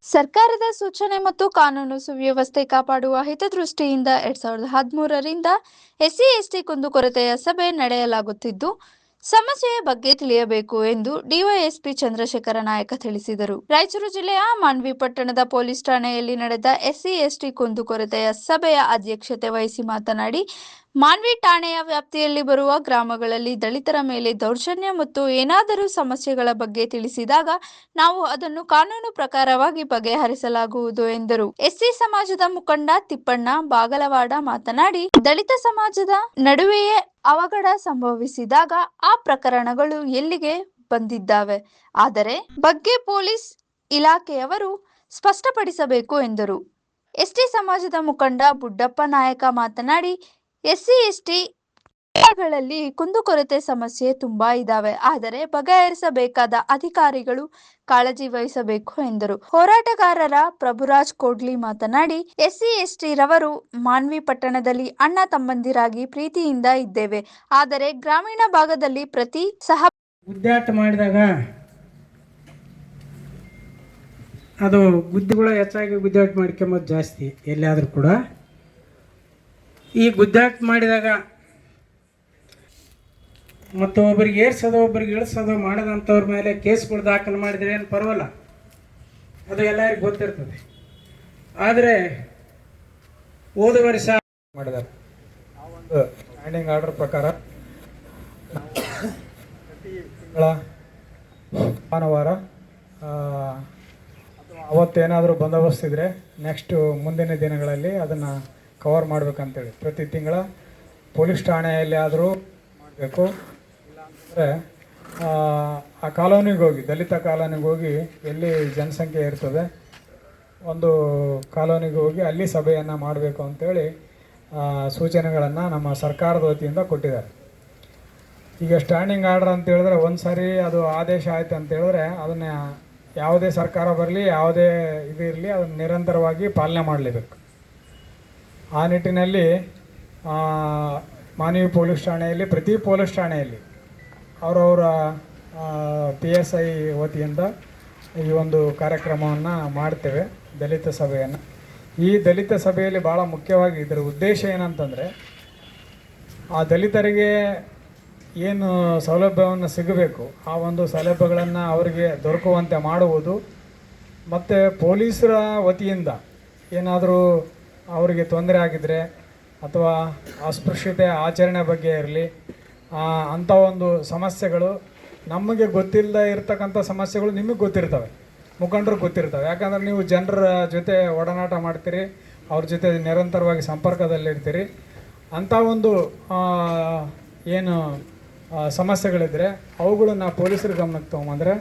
ಸರ್ಕಾರದ ಸೂಚನೆ ಮತ್ತು ಕಾನೂನು ಸುವ್ಯವಸ್ಥೆ ಕಾಪಾಡುವ ಹಿತದೃಷ್ಟಿಯಿಂದ 2013ರಿಂದ ಎಸ್ಸಿ/ಎಸ್ಟಿ ಕುಂದುಕೊರತೆಯ ಸಭೆ ನಡೆಯಲಾಗುತ್ತಿದ್ದು, ಸಮಸ್ಯೆಯ ಬಗ್ಗೆ ತಿಳಿಯಬೇಕು ಎಂದು ಡಿವೈಎಸ್ಪಿ ಚಂದ್ರಶೇಖರ ನಾಯಕ ತಿಳಿಸಿದರು. ರಾಯಚೂರು ಜಿಲ್ಲೆಯ ಮಾನ್ವಿ ಪಟ್ಟಣದ ಪೊಲೀಸ್ ಠಾಣೆಯಲ್ಲಿ ನಡೆದ ಎಸ್ಸಿ/ಎಸ್ಟಿ ಕುಂದುಕೊರತೆಯ ಸಭೆಯ ಅಧ್ಯಕ್ಷತೆ ವಹಿಸಿ ಮಾತನಾಡಿ, ಮಾನ್ವಿ ಠಾಣೆಯ ವ್ಯಾಪ್ತಿಯಲ್ಲಿ ಬರುವ ಗ್ರಾಮಗಳಲ್ಲಿ ದಲಿತರ ಮೇಲೆ ದೌರ್ಜನ್ಯ ಮತ್ತು ಏನಾದರೂ ಸಮಸ್ಯೆಗಳ ಬಗ್ಗೆ ತಿಳಿಸಿದಾಗ ನಾವು ಅದನ್ನು ಕಾನೂನು ಪ್ರಕಾರವಾಗಿ ಬಗೆಹರಿಸಲಾಗುವುದು ಎಂದರು. ಎಸ್ಸಿ ಸಮಾಜದ ಮುಖಂಡ ತಿಪ್ಪಣ್ಣ ಬಾಗಲವಾಡ ಮಾತನಾಡಿ, ದಲಿತ ಸಮಾಜದ ನಡುವೆಯೇ ಅವಘಡ ಸಂಭವಿಸಿದಾಗ ಆ ಪ್ರಕರಣಗಳು ಎಲ್ಲಿಗೆ ಬಂದಿದ್ದಾವೆ, ಆದರೆ ಬಗ್ಗೆ ಪೊಲೀಸ್ ಇಲಾಖೆಯವರು ಸ್ಪಷ್ಟಪಡಿಸಬೇಕು ಎಂದರು. ಎಸ್ಟಿ ಸಮಾಜದ ಮುಖಂಡ ಬುಡ್ಡಪ್ಪ ನಾಯಕ ಮಾತನಾಡಿ, ಎಸ್ಸಿ/ಎಸ್ಟಿ ಗಳಲ್ಲಿ ಕುಂದುಕೊರತೆ ಸಮಸ್ಯೆ ತುಂಬಾ ಇದ್ದಾವೆ, ಆದರೆ ಬಗೆಹರಿಸಬೇಕಾದ ಅಧಿಕಾರಿಗಳು ಕಾಳಜಿ ವಹಿಸಬೇಕು ಎಂದರು. ಹೋರಾಟಗಾರರ ಪ್ರಭುರಾಜ್ ಕೋಡ್ಲಿ ಮಾತನಾಡಿ, ಎಸ್ಸಿ/ಎಸ್ಟಿ ರವರು ಮಾನ್ವಿ ಪಟ್ಟಣದಲ್ಲಿ ಅಣ್ಣ ತಮ್ಮಂದಿರಾಗಿ ಪ್ರೀತಿಯಿಂದ ಇದ್ದೇವೆ, ಆದರೆ ಗ್ರಾಮೀಣ ಭಾಗದಲ್ಲಿ ಪ್ರತಿ ಗುದ್ದಾಟ ಮಾಡಿದಾಗ ಅದು ಗುದ್ದಿಗಳು ಹೆಚ್ಚಾಗಿ ಗುದ್ದಾಟ ಮಾಡ್ಕೊಂಬೋದು ಜಾಸ್ತಿ ಎಲ್ಲಿಯಾದರೂ ಕೂಡ. ಈ ಗುದ್ದಾಟ ಮಾಡಿದಾಗ ಮತ್ತು ಒಬ್ಬರಿಗೆ ಏರ್ಸೋದು ಒಬ್ಬರಿಗೆ ಇಳಿಸೋದು ಮಾಡೋದಂಥವ್ರ ಮೇಲೆ ಕೇಸ್ಗಳು ದಾಖಲು ಮಾಡಿದರೆ ಏನು ಪರವಲ್ಲ, ಅದು ಎಲ್ಲರಿಗೂ ಗೊತ್ತಿರ್ತದೆ. ಆದರೆ ಹೋದ ವರ್ಷ ಮಾಡಿದ್ದಾರೆ ಆ ಒಂದು ಸ್ಟ್ಯಾಂಡಿಂಗ್ ಆರ್ಡರ್ ಪ್ರಕಾರ ಪ್ರತಿ ತಿಂಗಳ ಭಾನುವಾರ ಅವತ್ತೇನಾದರೂ ಬಂದೋಬಸ್ತ್ ನೆಕ್ಸ್ಟು ಮುಂದಿನ ದಿನಗಳಲ್ಲಿ ಅದನ್ನು ಕವರ್ ಮಾಡಬೇಕಂತೇಳಿ ಪ್ರತಿ ತಿಂಗಳ ಪೊಲೀಸ್ ಠಾಣೆಯಲ್ಲಿ ಆದರೂ ಮಾಡಬೇಕು. ಇಲ್ಲಾಂತಂದರೆ ಆ ಕಾಲೋನಿಗೆ ಹೋಗಿ, ದಲಿತ ಕಾಲೋನಿಗೆ ಹೋಗಿ ಎಲ್ಲಿ ಜನಸಂಖ್ಯೆ ಇರ್ತದೆ ಒಂದು ಕಾಲೋನಿಗೆ ಹೋಗಿ ಅಲ್ಲಿ ಸಭೆಯನ್ನು ಮಾಡಬೇಕು ಅಂತೇಳಿ ಸೂಚನೆಗಳನ್ನು ನಮ್ಮ ಸರ್ಕಾರದ ವತಿಯಿಂದ ಕೊಟ್ಟಿದ್ದಾರೆ. ಈಗ ಸ್ಟ್ಯಾಂಡಿಂಗ್ ಆರ್ಡರ್ ಅಂತ ಹೇಳಿದ್ರೆ ಒಂದು ಸಾರಿ ಅದು ಆದೇಶ ಆಯ್ತು ಅಂತ ಹೇಳಿದ್ರೆ ಅದನ್ನು ಯಾವುದೇ ಸರ್ಕಾರ ಬರಲಿ, ಯಾವುದೇ ಇದು ಇರಲಿ, ಅದನ್ನು ನಿರಂತರವಾಗಿ ಪಾಲನೆ ಮಾಡಲೇಬೇಕು. ಆ ನಿಟ್ಟಿನಲ್ಲಿ ಮಾನ್ವಿ ಪೊಲೀಸ್ ಠಾಣೆಯಲ್ಲಿ ಪ್ರತಿ ಪೊಲೀಸ್ ಠಾಣೆಯಲ್ಲಿ ಅವರವರ PSI ವತಿಯಿಂದ ಈ ಒಂದು ಕಾರ್ಯಕ್ರಮವನ್ನು ಮಾಡ್ತೇವೆ, ದಲಿತ ಸಭೆಯನ್ನು. ಈ ದಲಿತ ಸಭೆಯಲ್ಲಿ ಭಾಳ ಮುಖ್ಯವಾಗಿ ಇದರ ಉದ್ದೇಶ ಏನಂತಂದರೆ, ಆ ದಲಿತರಿಗೆ ಏನು ಸೌಲಭ್ಯವನ್ನು ಸಿಗಬೇಕು ಆ ಒಂದು ಸೌಲಭ್ಯಗಳನ್ನು ಅವರಿಗೆ ದೊರಕುವಂತೆ ಮಾಡುವುದು, ಮತ್ತು ಪೊಲೀಸರ ವತಿಯಿಂದ ಏನಾದರೂ ಅವರಿಗೆ ತೊಂದರೆ ಆಗಿದ್ದರೆ ಅಥವಾ ಅಸ್ಪೃಶ್ಯತೆ ಆಚರಣೆ ಬಗ್ಗೆ ಇರಲಿ, ಅಂಥ ಒಂದು ಸಮಸ್ಯೆಗಳು ನಮಗೆ ಗೊತ್ತಿಲ್ಲದೆ ಇರತಕ್ಕಂಥ ಸಮಸ್ಯೆಗಳು ನಿಮಗೆ ಗೊತ್ತಿರ್ತವೆ, ಮುಖಂಡರಿಗೆ ಗೊತ್ತಿರ್ತವೆ. ಯಾಕಂದರೆ ನೀವು ಜನರ ಜೊತೆ ಒಡನಾಟ ಮಾಡ್ತೀರಿ, ಅವ್ರ ಜೊತೆ ನಿರಂತರವಾಗಿ ಸಂಪರ್ಕದಲ್ಲಿರ್ತೀರಿ. ಅಂಥ ಒಂದು ಏನು ಸಮಸ್ಯೆಗಳಿದ್ದರೆ ಅವುಗಳನ್ನು ಪೊಲೀಸರ ಗಮನಕ್ಕೆ ತೊಗೊಂಬಂದರೆ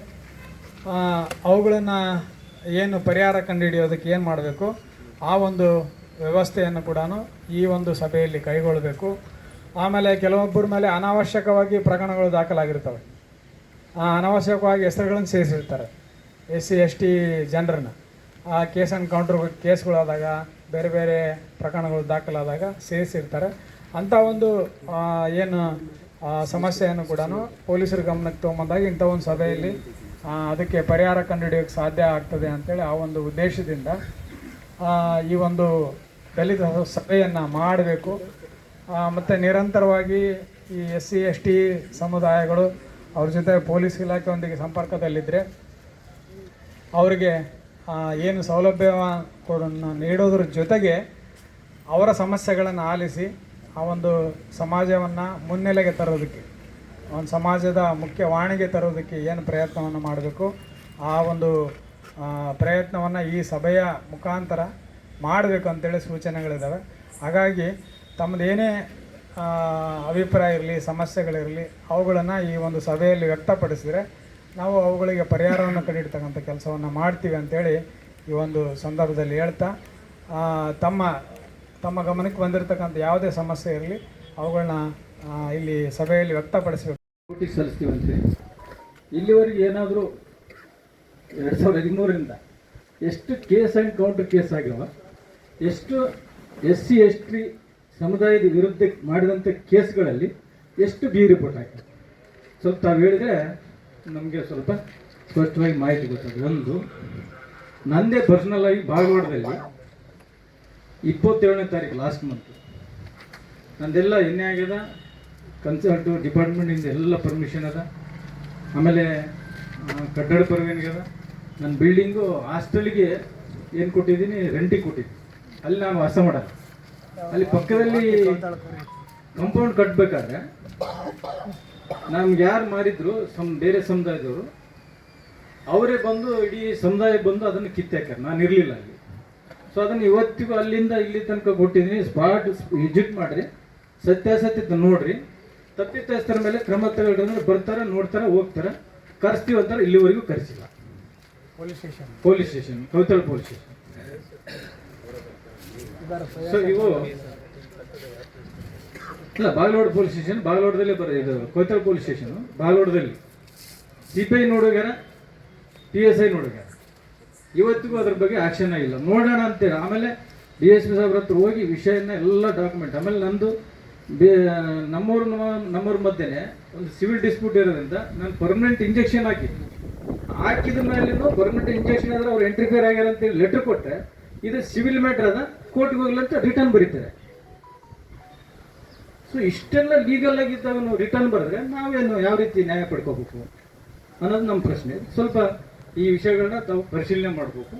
ಅವುಗಳನ್ನು ಏನು ಪರಿಹಾರ ಕಂಡುಹಿಡಿಯೋದಕ್ಕೆ ಏನು ಮಾಡಬೇಕು ಆ ಒಂದು ವ್ಯವಸ್ಥೆಯನ್ನು ಕೂಡ ಈ ಒಂದು ಸಭೆಯಲ್ಲಿ ಕೈಗೊಳ್ಳಬೇಕು. ಆಮೇಲೆ ಕೆಲವೊಬ್ಬರ ಮೇಲೆ ಅನಾವಶ್ಯಕವಾಗಿ ಪ್ರಕರಣಗಳು ದಾಖಲಾಗಿರ್ತವೆ, ಅನಾವಶ್ಯಕವಾಗಿ ಹೆಸರುಗಳನ್ನು ಸೇರಿಸಿರ್ತಾರೆ SC/ST ಜನರನ್ನ. ಆ ಕೇಸ್ ಆ್ಯಂಡ್ ಕೌಂಟ್ರ್ ಕೇಸ್ಗಳಾದಾಗ ಬೇರೆ ಬೇರೆ ಪ್ರಕರಣಗಳು ದಾಖಲಾದಾಗ ಸೇರಿಸಿರ್ತಾರೆ. ಅಂಥ ಒಂದು ಏನು ಸಮಸ್ಯೆಯನ್ನು ಕೂಡ ಪೊಲೀಸರ ಗಮನಕ್ಕೆ ತೊಗೊಂಬಂದಾಗ ಇಂಥ ಒಂದು ಸಭೆಯಲ್ಲಿ ಅದಕ್ಕೆ ಪರಿಹಾರ ಕಂಡುಹಿಡಿಯೋಕ್ಕೆ ಸಾಧ್ಯ ಆಗ್ತದೆ ಅಂಥೇಳಿ ಆ ಒಂದು ಉದ್ದೇಶದಿಂದ ಈ ಒಂದು ದಲಿತ ಸಭೆಯನ್ನು ಮಾಡಬೇಕು. ಮತ್ತು ನಿರಂತರವಾಗಿ ಈ SC/ST ಸಮುದಾಯಗಳು ಅವ್ರ ಜೊತೆ ಪೊಲೀಸ್ ಇಲಾಖೆಯೊಂದಿಗೆ ಸಂಪರ್ಕದಲ್ಲಿದ್ದರೆ ಅವರಿಗೆ ಏನು ಸೌಲಭ್ಯ ನೀಡೋದ್ರ ಜೊತೆಗೆ ಅವರ ಸಮಸ್ಯೆಗಳನ್ನು ಆಲಿಸಿ ಆ ಒಂದು ಸಮಾಜವನ್ನು ಮುನ್ನೆಲೆಗೆ ತರೋದಕ್ಕೆ, ಒಂದು ಸಮಾಜದ ಮುಖ್ಯ ವಾಣಿಗೆ ತರೋದಕ್ಕೆ ಏನು ಪ್ರಯತ್ನವನ್ನು ಮಾಡಬೇಕು ಆ ಒಂದು ಪ್ರಯತ್ನವನ್ನು ಈ ಸಭೆಯ ಮುಖಾಂತರ ಮಾಡಬೇಕು ಅಂತೇಳಿ ಸೂಚನೆಗಳಿದ್ದಾವೆ. ಹಾಗಾಗಿ ತಮ್ಮದೇನೇ ಅಭಿಪ್ರಾಯ ಇರಲಿ, ಸಮಸ್ಯೆಗಳಿರಲಿ, ಅವುಗಳನ್ನು ಈ ಒಂದು ಸಭೆಯಲ್ಲಿ ವ್ಯಕ್ತಪಡಿಸಿದರೆ ನಾವು ಅವುಗಳಿಗೆ ಪರಿಹಾರವನ್ನು ಕಂಡುಹಿಡ್ತಕ್ಕಂಥ ಕೆಲಸವನ್ನು ಮಾಡ್ತೀವಿ ಅಂಥೇಳಿ ಈ ಒಂದು ಸಂದರ್ಭದಲ್ಲಿ ಹೇಳ್ತಾ, ತಮ್ಮ ಗಮನಕ್ಕೆ ಬಂದಿರತಕ್ಕಂಥ ಯಾವುದೇ ಸಮಸ್ಯೆ ಇರಲಿ ಅವುಗಳನ್ನ ಇಲ್ಲಿ ಸಭೆಯಲ್ಲಿ ವ್ಯಕ್ತಪಡಿಸಬೇಕು. ನೋಟಿಸ್ ಸಲ್ಲಿಸ್ತೀವಂತೆ. ಇಲ್ಲಿವರೆಗೆ ಏನಾದರೂ 2013ರಿಂದ ಎಷ್ಟು ಕೇಸ್ ಆ್ಯಂಡ್ ಕೌಂಟರ್ ಕೇಸ್ ಆಗ್ಯಾವ, ಎಷ್ಟು SC/ST ಸಮುದಾಯದ ವಿರುದ್ಧ ಮಾಡಿದಂಥ ಕೇಸ್ಗಳಲ್ಲಿ ಎಷ್ಟು ಬಿ ರಿಪೋರ್ಟ್ ಆಗ್ತದೆ ಸ್ವಲ್ಪ ತಾವು ಹೇಳಿದರೆ ನಮಗೆ ಸ್ವಲ್ಪ ಸ್ಪಷ್ಟವಾಗಿ ಮಾಹಿತಿ ಗೊತ್ತಾಗುತ್ತೆ. ಒಂದು ನಂದೇ ಪರ್ಸನಲ್ ಆಗಿ ಬಾಗವಾಡದಲ್ಲಿ 27ನೇ ತಾರೀಕು ಲಾಸ್ಟ್ ಮಂತ್ ನಂದೆಲ್ಲ ಎಣ್ಣೆ ಆಗ್ಯದ, ಕನ್ಸಲ್ಟು ಡಿಪಾರ್ಟ್ಮೆಂಟಿಂದ ಎಲ್ಲ ಪರ್ಮಿಷನ್ ಅದ, ಆಮೇಲೆ ಕಟ್ಟಡ ಪರ್ಮಿಷನ್ ಅದ. ನನ್ನ ಬಿಲ್ಡಿಂಗು ಹಾಸ್ಟೆಲ್ಗೆ ಏನು ಕೊಟ್ಟಿದ್ದೀನಿ, ರೆಂಟಿಗೆ ಕೊಟ್ಟಿದ್ದೀನಿ. ಅಲ್ಲಿ ನಾನು ವಾಸ ಮಾಡಲ್ಲ. ಅಲ್ಲಿ ಪಕ್ಕದಲ್ಲಿ ಕಂಪೌಂಡ್ ಕಟ್ಟಬೇಕಾದ್ರೆ ನಮ್ಗೆ ಯಾರು ಮಾರಿದ್ರು ಬೇರೆ ಸಮುದಾಯದವರು, ಅವರೇ ಬಂದು ಇಡೀ ಸಮುದಾಯ ಬಂದು ಅದನ್ನು ಕಿತ್ತಾಕ್ಯಾರ. ನಾನು ಇರಲಿಲ್ಲ ಅಲ್ಲಿ. ಸೊ ಅದನ್ನು ಇವತ್ತಿಗೂ ಅಲ್ಲಿಂದ ಇಲ್ಲಿ ತನಕ ಕೊಟ್ಟಿದ್ದೀನಿ. ಸ್ಪಾಟ್ ವಿಸಿಟ್ ಮಾಡಿರಿ, ಸತ್ಯಾಸತ್ಯತೆ ನೋಡ್ರಿ, ತಪ್ಪಿತಸ್ಥರ ಮೇಲೆ ಕ್ರಮ ತಗೊಳ್ರಿ. ಬರ್ತಾರೆ, ನೋಡ್ತಾರೆ, ಹೋಗ್ತಾರೆ, ಕರೆಸ್ತೀವಿ ಅಂತಾರೆ. ಇಲ್ಲಿವರೆಗೂ ಕರೆಸಿಲ್ಲ. Police station Kauthala police station. So ಇವು ಇಲ್ಲ, ಬಾಗಲೋಡ ಪೊಲೀಸ್ ಸ್ಟೇಷನ್, ಬಾಗಲೋಡದಲ್ಲೇ ಇದು ಕೌತಳ ಪೊಲೀಸ್ ಸ್ಟೇಷನ್ ಬಾಗಲೋಡದಲ್ಲಿ. CPI ನೋಡೋಗ್ಯಾರ, PSI ನೋಡೋಗ್ಯಾರ. ಇವತ್ತಿಗೂ ಅದ್ರ ಬಗ್ಗೆ ಆಕ್ಷನ್ ಆಗಿಲ್ಲ. ನೋಡೋಣ ಅಂತೇಳಿ ಆಮೇಲೆ DSP ಸಾಹೇಬ್ರ ಹತ್ರ ಹೋಗಿ ವಿಷಯನ ಎಲ್ಲ ಡಾಕ್ಯುಮೆಂಟ್. ಆಮೇಲೆ ನಂದು ನಮ್ಮವ್ರ ಮಧ್ಯೆ ಒಂದು ಸಿವಿಲ್ ಡಿಸ್ಪ್ಯೂಟ್ ಇರೋದ್ರಿಂದ ನಾನು ಪರ್ಮನೆಂಟ್ ಇಂಜೆಕ್ಷನ್ ಹಾಕಿದ ಮೇಲೂ ಪರ್ಮನೆಂಟ್ ಇಂಜೆಕ್ಷನ್ ಆದ್ರೆ ಅವ್ರು ಎಂಟ್ರಿಫೇರ್ ಆಗ್ಯಾರ ಅಂತೇಳಿ ಲೆಟರ್ ಕೊಟ್ಟರೆ, ಇದು ಸಿವಿಲ್ ಮ್ಯಾಟರ್ ಅದ, ಕೋರ್ಟ್ಗೆ ಹೋಗ್ಲಂತ ರಿಟರ್ನ್ ಬರೀತಾರೆ. ಸೊ ಇಷ್ಟೆಲ್ಲ ಲೀಗಲ್ ಆಗಿದ್ದಾಗ ನಾವು ರಿಟರ್ನ್ ಬರೆದ್ರೆ ನಾವೇನು ಯಾವ ರೀತಿ ನ್ಯಾಯ ಪಡ್ಕೋಬೇಕು ಅನ್ನೋದು ನಮ್ಮ ಪ್ರಶ್ನೆ. ಸ್ವಲ್ಪ ಈ ವಿಷಯಗಳನ್ನ ತಾವು ಪರಿಶೀಲನೆ ಮಾಡಬೇಕು.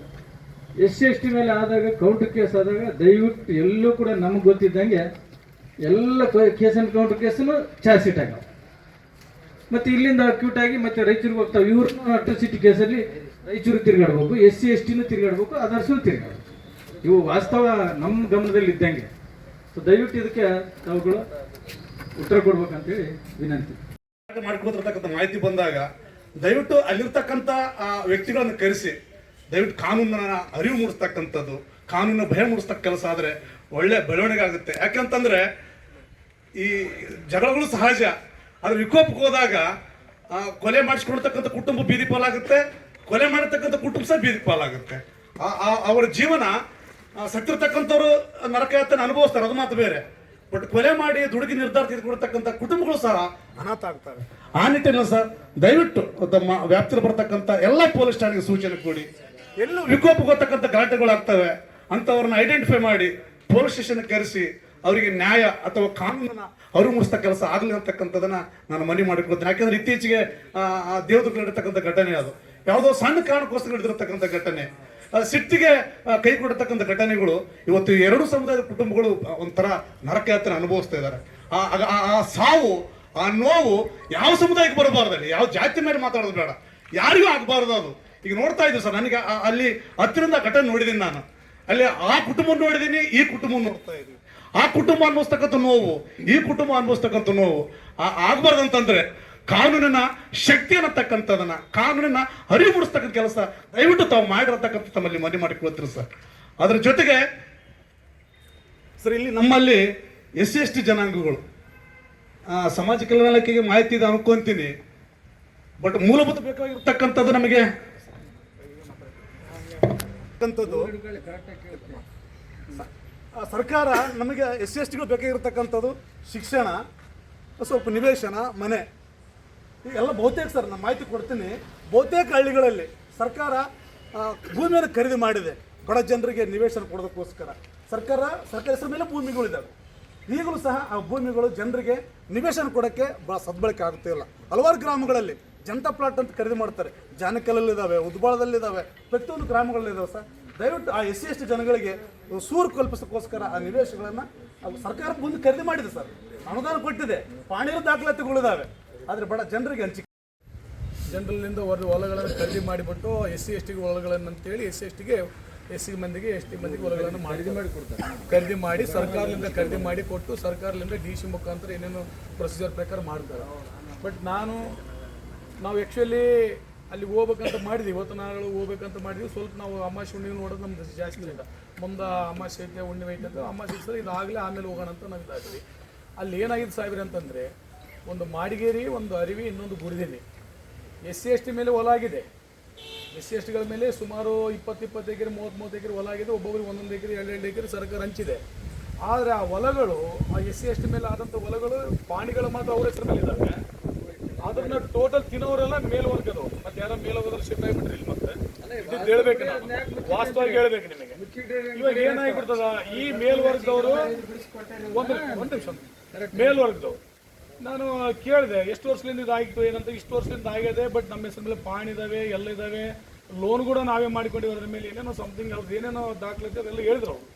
SC/ST ಮೇಲೆ ಆದಾಗ, ಕೌಂಟರ್ ಕೇಸ್ ಆದಾಗ ದಯವಿಟ್ಟು ಎಲ್ಲೂ ಕೂಡ ನಮ್ಗೆ ಗೊತ್ತಿದ್ದಂಗೆ ಎಲ್ಲ ಕೇಸ್ ಆ್ಯಂಡ್ ಕೌಂಟರ್ ಕೇಸನ್ನು ಚಾರ್ಜ್ ಶೀಟ್ ಆಗ್ಯಾವ. ಮತ್ತು ಇಲ್ಲಿಂದ ಅಕ್ಯೂಟ್ ಆಗಿ ಮತ್ತೆ ರಾಯಚೂರಿಗೆ ಹೋಗ್ತಾವೆ. ಇವ್ರನ್ನೂ ಅಟ್ರಾಸಿಟಿ ಕೇಸಲ್ಲಿ ರಾಯಚೂರಿಗೆ ತಿರುಗಾಡ್ಬೇಕು, SC/STನೂ ತಿರುಗಾಡ್ಬೇಕು, ಅದರ್ಸೂ ತಿರುಗಾಡ್ಬೇಕು. ಇವು ವಾಸ್ತವ ನಮ್ಮ ಗಮನದಲ್ಲಿ ಇದ್ದಂಗೆ. ಸೊ ದಯವಿಟ್ಟು ಇದಕ್ಕೆ ತಾವುಗಳು ಉತ್ತರ ಕೊಡ್ಬೇಕಂತೇಳಿ ವಿನಂತಿ ಮಾಡ್ಕೊತಿರ್ತಕ್ಕಂಥ ಮಾಹಿತಿ ಬಂದಾಗ ದಯವಿಟ್ಟು ಅಲ್ಲಿರ್ತಕ್ಕಂಥ ವ್ಯಕ್ತಿಗಳನ್ನು ಕರೆಸಿ ದಯವಿಟ್ಟು ಕಾನೂನನ್ನ ಅರಿವು ಮೂಡಿಸ್ತಕ್ಕಂಥದ್ದು, ಕಾನೂನನ್ನ ಭಯ ಮೂಡಿಸ್ತಕ್ಕ ಕೆಲಸ ಆದರೆ ಒಳ್ಳೆ ಬೆಳವಣಿಗೆ ಆಗುತ್ತೆ. ಯಾಕಂತಂದ್ರೆ ಈ ಜಗಳಗಳು ಸಹಜ, ಅದ್ರ ವಿಕೋಪಕ್ಕೆ ಹೋದಾಗ ಕೊಲೆ ಮಾಡಿಸ್ಕೊಳ್ತಕ್ಕಂಥ ಕುಟುಂಬ ಬೀದಿ ಪಾಲಾಗುತ್ತೆ, ಕೊಲೆ ಮಾಡಿರ್ತಕ್ಕಂಥ ಕುಟುಂಬ ಸಹ ಬೀದಿ ಪಾಲಾಗುತ್ತೆ. ಅವರ ಜೀವನ ಸತ್ತಿರ್ತಕ್ಕಂಥವ್ರು ನರಕಯಾತನೆ ಅನುಭವಿಸ್ತಾರೆ, ಅದು ಮಾತು ಬೇರೆ. ಬಟ್ ಕೊಲೆ ಮಾಡಿ ದುಡುಗಿ ನಿರ್ಧಾರ ತೆಗೆದುಕೊಳ್ತಕ್ಕಂಥ ಕುಟುಂಬಗಳು ಸಹ ಅನಾಥ ಆಗ್ತವೆ. ಆ ನಿಟ್ಟಿನಲ್ಲಿ ಸರ್ ದಯವಿಟ್ಟು ತಮ್ಮ ವ್ಯಾಪ್ತಿಯಲ್ಲಿ ಬರ್ತಕ್ಕಂಥ ಎಲ್ಲ ಪೊಲೀಸ್ ಠಾಣೆಗೆ ಸೂಚನೆ ಕೊಡಿ. ಎಲ್ಲೂ ವಿಕೋಪಕ್ಕೆ ಹೋಗ್ತಕ್ಕಂಥ ಗಲಾಟೆಗಳಾಗ್ತವೆ ಅಂಥವ್ರನ್ನ ಐಡೆಂಟಿಫೈ ಮಾಡಿ ಪೊಲೀಸ್ ಸ್ಟೇಷನ್ ಕರೆಸಿ ಅವರಿಗೆ ನ್ಯಾಯ ಅಥವಾ ಕಾನೂನನ್ನ ಅರಿವು ಮೂಡಿಸ್ತ ಕೆಲಸ ಆಗಲಿ ಅಂತಕ್ಕಂಥದನ್ನ ನಾನು ಮನವಿ ಮಾಡಿಕೊಳ್ತೇನೆ. ಯಾಕಂದ್ರೆ ಇತ್ತೀಚೆಗೆ ದೇವದುರ್ಗ ನಡೀತಕ್ಕಂಥ ಘಟನೆ, ಅದು ಯಾವುದೋ ಸಣ್ಣ ಕಾರಣಕ್ಕೋಸ್ಕರ ನಡೆದಿರತಕ್ಕಂಥ ಘಟನೆ, ಸಿಟ್ಟಿಗೆ ಕೈ ಕೊಡತಕ್ಕಂಥ ಘಟನೆಗಳು ಇವತ್ತು ಎರಡು ಸಮುದಾಯದ ಕುಟುಂಬಗಳು ಒಂಥರ ನರಕಯಾತನೆ ಅನುಭವಿಸ್ತಾ ಇದ್ದಾರೆ. ಆ ಸಾವು, ಆ ನೋವು ಯಾವ ಸಮುದಾಯಕ್ಕೆ ಬರಬಾರ್ದಲ್ಲಿ, ಯಾವ ಜಾತಿ ಮೇಲೆ ಮಾತಾಡೋದು ಬೇಡ, ಯಾರಿಗೂ ಆಗಬಾರ್ದು. ಅದು ಈಗ ನೋಡ್ತಾ ಇದ್ದೀವಿ ಸರ್, ನನಗೆ ಅಲ್ಲಿ ಹತ್ತಿರಿಂದ ಘಟನೆ ನೋಡಿದ್ದೀನಿ ನಾನು. ಅಲ್ಲಿ ಆ ಕುಟುಂಬ ನೋಡಿದ್ದೀನಿ, ಈ ಕುಟುಂಬ ನೋಡ್ತಾ ಇದ್ದೀವಿ. ಆ ಕುಟುಂಬ ಅನುಭವಿಸ್ತಕ್ಕಂಥ ನೋವು, ಈ ಕುಟುಂಬ ಅನುಭವಿಸ್ತಕ್ಕಂಥ ನೋವು ಆಗ್ಬಾರ್ದಂತಂದ್ರೆ ಕಾನೂನಿನ ಶಕ್ತಿ ಅನ್ನತಕ್ಕಂಥದನ್ನ, ಕಾನೂನಿನ ಅರಿವು ಮೂಡಿಸ್ತಕ್ಕಂಥ ಕೆಲಸ ದಯವಿಟ್ಟು ತಾವು ಮಾಡಿರತಕ್ಕಂಥ ತಮ್ಮಲ್ಲಿ ಮನವಿ ಮಾಡಿಕೊಳ್ತೀರಿ ಸರ್. ಅದ್ರ ಜೊತೆಗೆ ಸರ್, ಇಲ್ಲಿ ನಮ್ಮಲ್ಲಿ SC/ST ಜನಾಂಗಗಳು ಸಮಾಜ ಕಲ್ಯಾಣ ಇಲಾಖೆಗೆ ಮಾಹಿತಿ ಇದೆ ಅನ್ಕೊಂತೀನಿ. ಬಟ್ ಮೂಲಭೂತ ಬೇಕಾಗಿರ್ತಕ್ಕಂಥದ್ದು ನಮಗೆ ಸರ್ಕಾರ ನಮಗೆ SC/STಗಳು ಬೇಕಾಗಿರ್ತಕ್ಕಂಥದ್ದು ಶಿಕ್ಷಣ, ಸ್ವಲ್ಪ ನಿವೇಶನ, ಮನೆ, ಎಲ್ಲ ಬಹುತೇಕ ಸರ್ ನಾನು ಮಾಹಿತಿ ಕೊಡ್ತೀನಿ. ಬಹುತೇಕ ಹಳ್ಳಿಗಳಲ್ಲಿ ಸರ್ಕಾರ ಭೂಮಿಯನ್ನು ಖರೀದಿ ಮಾಡಿದೆ ಬಡ ಜನರಿಗೆ ನಿವೇಶನ ಕೊಡೋದಕ್ಕೋಸ್ಕರ. ಸರ್ಕಾರ ಹೆಸರ ಮೇಲೆ ಭೂಮಿಗಳಿದ್ದಾವೆ. ಈಗಲೂ ಸಹ ಆ ಭೂಮಿಗಳು ಜನರಿಗೆ ನಿವೇಶನ ಕೊಡೋಕ್ಕೆ ಭಾಳ ಸದ್ಬಳಕೆ ಆಗುತ್ತಿಲ್ಲ. ಹಲವಾರು ಗ್ರಾಮಗಳಲ್ಲಿ ಜನತಾ ಪ್ಲಾಟ್ ಅಂತ ಖರೀದಿ ಮಾಡ್ತಾರೆ. ಜಾನಕಲ್ಲಲ್ಲಿದ್ದಾವೆ, ಉದ್ಬಾಳದಲ್ಲಿದ್ದಾವೆ, ಪ್ರತಿಯೊಂದು ಗ್ರಾಮಗಳಲ್ಲಿದ್ದಾವೆ ಸರ್. ದಯವಿಟ್ಟು ಆ SC/ST ಜನಗಳಿಗೆ ಸೂರು ಕಲ್ಪಿಸೋಕ್ಕೋಸ್ಕರ ಆ ನಿವೇಶಗಳನ್ನು ಸರ್ಕಾರ ಮುಂದೆ ಖರೀದಿ ಮಾಡಿದೆ ಸರ್, ಅನುದಾನ ಕೊಟ್ಟಿದೆ, ಪಾಣಿರ ದಾಖಲಾತಿಗಳಿದ್ದಾವೆ. ಆದರೆ ಬಡ ಜನರಿಗೆ ಜನರಲ್ಲಿಂದ ಹೊಲಗಳನ್ನು ಖರೀದಿ ಮಾಡಿಬಿಟ್ಟು SC/ST ಹೊಲಗಳನ್ನು ಅಂತೇಳಿ SC/STಗೆ SC ಮಂದಿಗೆ ST ಮಂದಿಗೆ ಹೊಲಗಳನ್ನು ಖರೀದಿ ಮಾಡಿ ಸರ್ಕಾರದಿಂದ ಖರೀದಿ ಮಾಡಿ ಕೊಟ್ಟು ಸರ್ಕಾರದಿಂದ DC ಮುಖಾಂತರ ಏನೇನು ಪ್ರೊಸೀಜರ್ ಪ್ರಕಾರ ಮಾಡ್ತಾರೆ. ಬಟ್ ನಾವು ಆ್ಯಕ್ಚುಲಿ ಅಲ್ಲಿ ಹೋಗ್ಬೇಕಂತ ಮಾಡಿದ್ವಿ, ಇವತ್ತು ನಾಳೆ ಹೋಗ್ಬೇಕಂತ ಮಾಡಿದ್ವಿ. ಸ್ವಲ್ಪ ನಾವು ಅಮಾವಾಸ್ಯೆ ಹುಣ್ಣಿಮೆ ನೋಡೋದು ನಮ್ದು ಜಾಸ್ತಿ ಇಲ್ಲ. ಮುಂದೆ ಅಮಾವಾಸ್ಯೆ ಐತೆ, ಹುಣ್ಣಿಮೆ ಐತೆ ಅಂತ ಅಮಾವಾಸ್ಯೆ ಸರ್ ಇದಾಗಲೇ ಆಮೇಲೆ ಹೋಗೋಣ ಅಂತ ನಾವು ಇದಾಗ್ತೀವಿ. ಅಲ್ಲಿ ಏನಾಗಿದೆ ಸಾಹೇಬ್ರೆ ಅಂತಂದರೆ, ಒಂದು ಮಾಡಿಗೇರಿ, ಒಂದು ಅರಿವಿ, ಇನ್ನೊಂದು ಗುರುದಿನಿ. SC/ST ಮೇಲೆ ಹೊಲ ಆಗಿದೆ. SC/STಗಳ ಮೇಲೆ ಸುಮಾರು 20 ಎಕರೆ 30 ಎಕರೆ ಹೊಲ ಆಗಿದೆ. ಒಬ್ಬೊಬ್ಬರಿಗೆ 1 ಎಕರೆ 2 ಎಕರೆ ಸರ್ಕಾರ ಹಂಚಿದೆ. ಆದರೆ ಆ ಹೊಲಗಳು, ಆ SC/ST ಮೇಲೆ ಆದಂಥ ಹೊಲಗಳು ಪಾಣಿಗಳು ಮಾತ್ರ ಅವ್ರ ಹೆಸರು ಮೇಲೆ ಇದ್ದಾವೆ. ಅದನ್ನ ಟೋಟಲ್ ತಿನ್ನೋರೆಲ್ಲ ಮೇಲ್ವರ್ಗದವ್ರು. ಮತ್ತೆ ಯಾರೋ ಮೇಲ್ವರ್ಗದವ್ರು ಶಿಫ್ಟ್ ಆಗಿಬಿಟ್ರಿ ಇಲ್ಲಿ ಮತ್ತೆ ಇದು ಹೇಳ್ಬೇಕು ನಾವು, ವಾಸ್ತವವಾಗಿ ಹೇಳ್ಬೇಕು ನಿಮಗೆ. ಇವಾಗ ಏನಾಗ್ಬಿಡ್ತದ, ಈ ಮೇಲ್ವರ್ಗದವರು ಒಂದು ನಿಮಿಷ, ಮೇಲ್ವರ್ಗದವ್ರು ನಾನು ಕೇಳಿದೆ ಎಷ್ಟು ವರ್ಷದಿಂದ ಇದಾಗಿತ್ತು ಏನಂತ. ಇಷ್ಟು ವರ್ಷದಿಂದ ಆಗಿದೆ, ಬಟ್ ನಮ್ಮ ಹೆಸರ ಮೇಲೆ ಪಾಣಿ ಇದಾವೆ, ಎಲ್ಲ ಇದಾವೆ, ಲೋನ್ ಕೂಡ ನಾವೇ ಮಾಡಿಕೊಂಡಿವಿ, ಅದ್ರ ಮೇಲೆ ಏನೇನೋ ಸಮಥಿಂಗ್ ಅವ್ರದ್ದು ಏನೇನೋ ದಾಖಲಾತಿ ಅದೆಲ್ಲ ಹೇಳಿದ್ರು. ಅವರು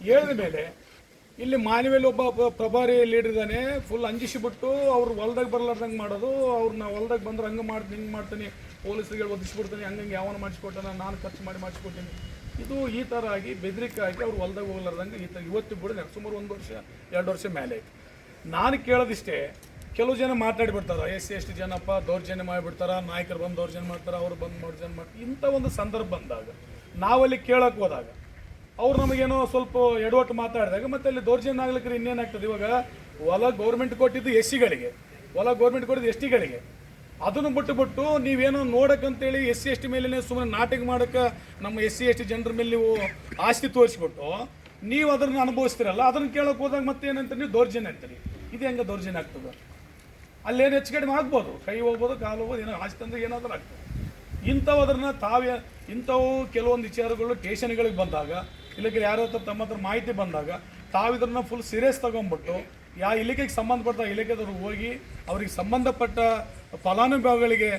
ಹೇಳಿದ ಮೇಲೆ ಇಲ್ಲಿ ಮಾನವಿಯಲ್ಲಿ ಒಬ್ಬ ಪ್ರಭಾರಿ ಲೀಡರ್ ಇದ್ದಾನೆ, ಫುಲ್ ಅಂಜಿಸಿಬಿಟ್ಟು ಅವ್ರು ಹೊಲ್ದಾಗ ಬರ್ಲಾರ್ದಂಗೆ ಮಾಡೋದು, ಅವ್ರನ್ನ ಹೊಲ್ದಾಗ ಬಂದ್ರೆ ಹಂಗೆ ಮಾಡ್ತೀನಿ ಹಿಂಗೆ ಮಾಡ್ತೀನಿ, ಪೊಲೀಸರಿಗೆ ಒದಿಸ್ಬಿಡ್ತೀನಿ, ಹಂಗಂಗೆ ಯಾವನ ಮಾಡಿಸ್ಕೊಟ್ಟಾನ, ನಾನು ಖರ್ಚು ಮಾಡಿಸ್ಕೊಡ್ತೀನಿ. ಇದು ಈ ಥರ ಆಗಿ ಬೆದರಿಕೆ ಆಗಿ ಅವ್ರು ಹೊಲ್ದಾಗ ಹೋಗ್ಲಾರ್ದಂಗೆ ಈ ಥರ ಇವತ್ತು ಬಿಡೋದು ಸುಮಾರು 1 ವರ್ಷ 2 ವರ್ಷ ಮೇಲೆ ಆಯ್ತು. ನಾನು ಕೇಳೋದಿಷ್ಟೇ, ಕೆಲವು ಜನ ಮಾತಾಡಿಬಿಡ್ತಾರೆ, SC ST ಜನಪ್ಪ ದೌರ್ಜನ್ಯ ಮಾಡಿಬಿಡ್ತಾರೆ, ನಾಯಕರು ಬಂದು ದೌರ್ಜನ್ಯ ಮಾಡ್ತಾರೆ, ಅವರು ಬಂದು ದೌರ್ಜನ್ಯ ಮಾಡ್ತಾರೆ. ಇಂಥ ಒಂದು ಸಂದರ್ಭ ಬಂದಾಗ ನಾವಲ್ಲಿ ಕೇಳೋಕೆ ಹೋದಾಗ ಅವ್ರು ನಮಗೇನೋ ಸ್ವಲ್ಪ ಎಡವಟ್ಟು ಮಾತಾಡಿದಾಗ ಮತ್ತೆ ಅಲ್ಲಿ ದೌರ್ಜನ್ಯ ಆಗ್ಲಿಕ್ಕೆ ಇನ್ನೇನಾಗ್ತದೆ. ಇವಾಗ ಹೊಲ ಗೌರ್ಮೆಂಟ್ ಕೊಟ್ಟಿದ್ದು SC-ಗಳಿಗೆ, ಹೊಲ ಗೌರ್ಮೆಂಟ್ ಕೊಟ್ಟಿದ್ದು ST-ಗಳಿಗೆ, ಅದನ್ನು ಬಿಟ್ಟು ನೀವೇನೋ ನೋಡಕ್ಕಂತೇಳಿ SC ST ಮೇಲೆ ಸುಮ್ಮನೆ ನಾಟಕ ಮಾಡೋಕ್ಕೆ ನಮ್ಮ SC ST ಜನರ ಮೇಲೆ ನೀವು ಆಸ್ತಿ ತೋರಿಸ್ಬಿಟ್ಟು ನೀವು ಅದನ್ನು ಅನುಭವಿಸ್ತೀರಲ್ಲ, ಅದನ್ನು ಕೇಳೋಕೆ ಹೋದಾಗ ಮತ್ತೆ ಏನಂತ ನೀವು ದೌರ್ಜನ್ಯ ಅಂತೀರಿ. ಇದು ಹೆಂಗೆ ದೌರ್ಜನ್ಯ ಆಗ್ತದೆ? ಅಲ್ಲೇನು ಹೆಚ್ಚು ಕಡಿಮೆ ಆಗ್ಬೋದು, ಕೈ ಹೋಗ್ಬೋದು, ಕಾಲು ಹೋಗ್ಬೋದು, ಏನೋ ಆಸ್ತಿ ಅಂದ್ರೆ ಏನಾದರೂ ಆಗ್ತದೆ. ಇಂಥವದ್ರನ್ನ ಇಂಥವು ಕೆಲವೊಂದು ವಿಚಾರಗಳು ಸ್ಟೇಷನ್ಗಳಿಗೆ ಬಂದಾಗ, ಇಲ್ಲಕ್ಕೆ ಯಾರ ಹತ್ರ ತಮ್ಮ ಹತ್ರ ಮಾಹಿತಿ ಬಂದಾಗ ತಾವಿದ್ರನ್ನ ಫುಲ್ ಸೀರಿಯಸ್ ತಗೊಂಡ್ಬಿಟ್ಟು ಇಲಾಖೆಗೆ ಸಂಬಂಧಪಟ್ಟ ಇಲಾಖೆದವರು ಹೋಗಿ ಅವ್ರಿಗೆ ಸಂಬಂಧಪಟ್ಟ ಫಲಾನುಭವಿಗಳಿಗೆ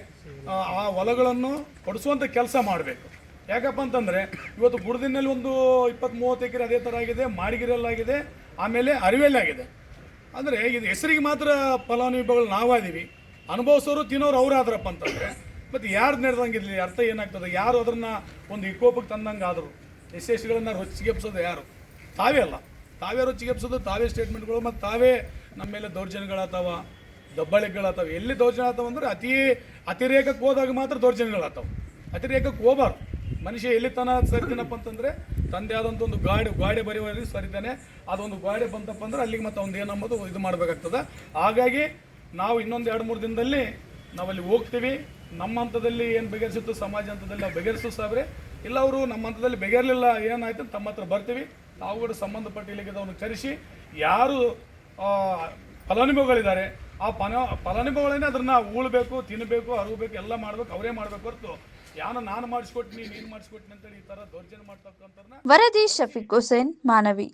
ಆ ಹೊಲಗಳನ್ನು ಕೊಡಿಸುವಂಥ ಕೆಲಸ ಮಾಡಬೇಕು. ಯಾಕಪ್ಪ ಅಂತಂದರೆ ಇವತ್ತು ಗುಡದಿನಲ್ಲಿ ಒಂದು 20-30 ಎಕರೆ ಅದೇ ಥರ ಆಗಿದೆ, ಮಾಡಿಗಿರಲ್ಲಾಗಿದೆ, ಆಮೇಲೆ ಅರಿವೆಲ್ಲಾಗಿದೆ. ಅಂದರೆ ಇದು ಹೆಸರಿಗೆ ಮಾತ್ರ ಫಲಾನುಭವಿಗಳು ನಾವಾದೀವಿ, ಅನುಭವಿಸೋರು ತಿನ್ನೋರು ಅವರಾದ್ರಪ್ಪ ಅಂತಂದರೆ ಮತ್ತು ಯಾರು ನಡೆದಂಗಿರಲಿ ಅರ್ಥ ಏನಾಗ್ತದೆ? ಯಾರು ಅದನ್ನು ಒಂದು ವಿಕೋಪಕ್ಕೆ ತಂದಂಗೆ ಆದರು SC ST-ಗಳನ್ನ ರೊಚ್ಚಿಗೆಪ್ಸೋದು ಯಾರು? ತಾವೇ ಅಲ್ಲ, ತಾವೇ ರೊಚ್ಚಿಗೆಪ್ಸೋದು, ತಾವೇ ಸ್ಟೇಟ್ಮೆಂಟ್ಗಳು, ಮತ್ತು ತಾವೇ ನಮ್ಮ ಮೇಲೆ ದೌರ್ಜನ್ಯಗಳಾಗ್ತಾವ, ದಬ್ಬಾಳಿಕೆಗಳಾಗ್ತಾವೆ. ಎಲ್ಲಿ ದೌರ್ಜನ್ಯ ಆಗ್ತಾವೆ ಅಂದರೆ ಅತಿರೇಕಕ್ಕೆ ಹೋದಾಗ ಮಾತ್ರ ದೌರ್ಜನ್ಯಗಳಾಗ್ತಾವೆ. ಅತಿರೇಕಕ್ಕೆ ಹೋಗಬಾರ್ದು. ಮನುಷ್ಯ ಎಲ್ಲಿ ತನ ಸರಿತಾನಪ್ಪ ಅಂತಂದರೆ ತಂದೆ ಆದಂಥ ಒಂದು ಗಾಡಿ ಬರೆಯುವಲ್ಲಿ ಸರಿತಾನೆ, ಅದೊಂದು ಗಾಡಿ ಬಂತಪ್ಪ ಅಂದ್ರೆ ಅಲ್ಲಿಗೆ ಮತ್ತೆ ಒಂದು ಏನಂಬೋದು ಇದು ಮಾಡಬೇಕಾಗ್ತದೆ. ಹಾಗಾಗಿ ನಾವು ಇನ್ನೊಂದು 2-3 ದಿನದಲ್ಲಿ ನಾವಲ್ಲಿ ಹೋಗ್ತೀವಿ. ನಮ್ಮ ಹಂತದಲ್ಲಿ ಏನು ಬಗೆಹರಿಸುತ್ತೋ ಸಮಾಜ ಹಂತದಲ್ಲಿ ನಾವು ಬಗೆಹರಿಸೋ ಸಾಬ್ರೆ, ಇಲ್ಲ ಅವರು ನಮ್ಮ ಹಂತದಲ್ಲಿ ಬಗೆಹರಲಿಲ್ಲ ಏನಾಯ್ತು ತಮ್ಮ ಹತ್ರ ಬರ್ತೀವಿ. ತಾವು ಕೂಡ ಸಂಬಂಧಪಟ್ಟ ಇಲಾಖೆದವ್ರನ್ನ ಕರೆಸಿ ಯಾರು ಫಲಾನುಭವಿಗಳಿದ್ದಾರೆ ಆ ಫಲಾನುಭವಿಗಳನ್ನೇ ಅದನ್ನು ಉಳ್ಬೇಕು, ತಿನ್ನಬೇಕು, ಅರಗಬೇಕು, ಎಲ್ಲ ಮಾಡಬೇಕು, ಅವರೇ ಮಾಡಬೇಕು ಹೊರತು ನಾನು ಮಾಡಿಸ್ಕೊಟ್ಟಿನಿ ನೀನು ಮಾಡಿಸ್ಕೊಟ್ಟಿನಿ ಅಂತೇಳಿ ಈ ಥರ ದೌರ್ಜನ್ಯ ಮಾಡ್ತಕ್ಕಂಥವ್ರನ್ನ. ವರದಿ ಶಫೀಕ್ ಹುಸೇನ್, ಮಾನವಿ.